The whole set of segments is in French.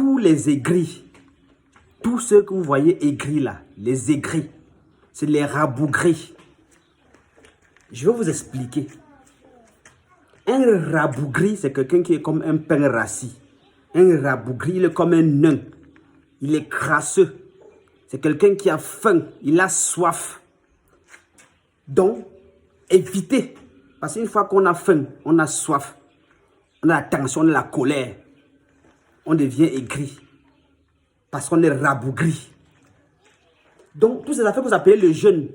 tous les aigris, tous ceux que vous voyez aigris là, les aigris, c'est les rabougris. Je vais vous expliquer. Un rabougri, c'est quelqu'un qui est comme un pain rassis. Un rabougri, il est comme un nain. Il est crasseux. C'est quelqu'un qui a faim, il a soif. Donc, évitez. Parce qu'une fois qu'on a faim, on a soif, on a la tension, on a la colère, on devient aigri. Parce qu'on est rabougri. Donc, toutes ces affaires que vous appelez le jeûne,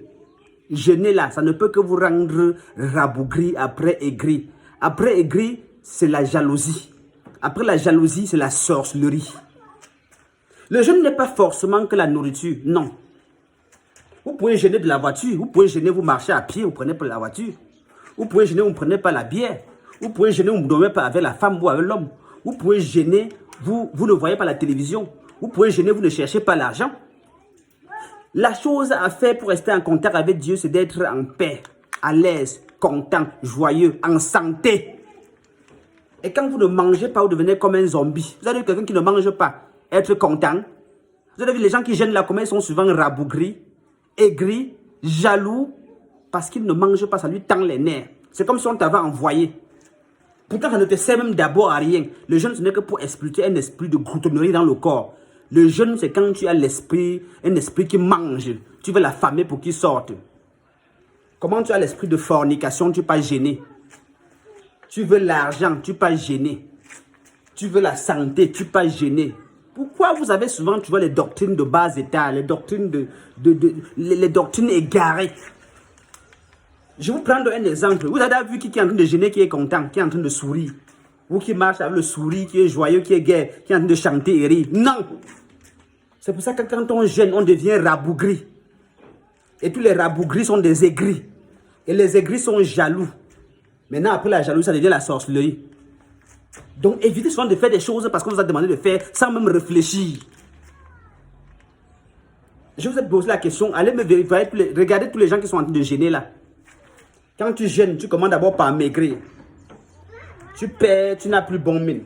jeûner là, ça ne peut que vous rendre rabougri après aigri. Après aigri, c'est la jalousie. Après la jalousie, c'est la sorcellerie. Le jeûne n'est pas forcément que la nourriture, non. Vous pouvez jeûner de la voiture, vous pouvez jeûner, vous marchez à pied, vous prenez pas la voiture. Vous pouvez jeûner, vous ne prenez pas la bière. Vous pouvez jeûner, vous ne dormez pas avec la femme ou avec l'homme. Vous pouvez jeûner, vous ne voyez pas la télévision. Vous pouvez jeûner, vous ne cherchez pas l'argent. La chose à faire pour rester en contact avec Dieu, c'est d'être en paix, à l'aise, content, joyeux, en santé. Et quand vous ne mangez pas, vous devenez comme un zombie. Vous avez vu quelqu'un qui ne mange pas, être content. Vous avez vu les gens qui jeûnent là, comment ils sont souvent rabougris, aigris, jaloux, parce qu'ils ne mangent pas, ça lui tend les nerfs. C'est comme si on t'avait envoyé. Pourtant, ça ne te sert même d'abord à rien. Le jeûne, ce n'est que pour expliquer un esprit de gloutonnerie dans le corps. Le jeûne, c'est quand tu as l'esprit, un esprit qui mange. Tu veux l'affamer pour qu'il sorte. Comment tu as l'esprit de fornication, tu n'es pas gêné. Tu veux l'argent, tu n'es pas gêné. Tu veux la santé, tu n'es pas gêné. Pourquoi vous avez souvent, tu vois, les doctrines de bas état, les doctrines, les doctrines égarées? Je vais vous prendre un exemple. Vous avez vu qui est en train de gêner, qui est content, qui est en train de sourire. Vous qui marchez avec le sourire, qui est joyeux, qui est gai, qui est en train de chanter et rire. Non! C'est pour ça que quand on jeûne, on devient rabougri. Et tous les rabougris sont des aigris. Et les aigris sont jaloux. Maintenant, après la jalousie, ça devient la sorcellerie. Donc, évitez souvent de faire des choses parce qu'on vous a demandé de faire sans même réfléchir. Je vous ai posé la question, allez me vérifier, regardez tous les gens qui sont en train de jeûner là. Quand tu jeûnes, tu commences d'abord par maigrir. Tu perds, tu n'as plus bon mine.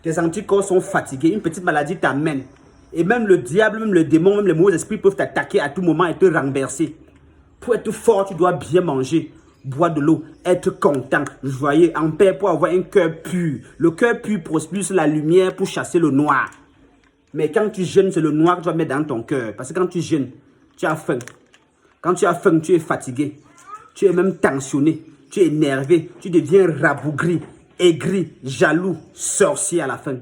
Tes anticorps sont fatigués, une petite maladie t'amène. Et même le diable, même le démon, même les mauvais esprits peuvent t'attaquer à tout moment et te renverser. Pour être fort, tu dois bien manger, boire de l'eau, être content, joyeux, en paix pour avoir un cœur pur. Le cœur pur propulse la lumière pour chasser le noir. Mais quand tu jeûnes, c'est le noir que tu vas mettre dans ton cœur. Parce que quand tu jeûnes, tu as faim. Quand tu as faim, tu es fatigué. Tu es même tensionné. Tu es énervé. Tu deviens rabougri, aigri, jaloux, sorcier à la fin.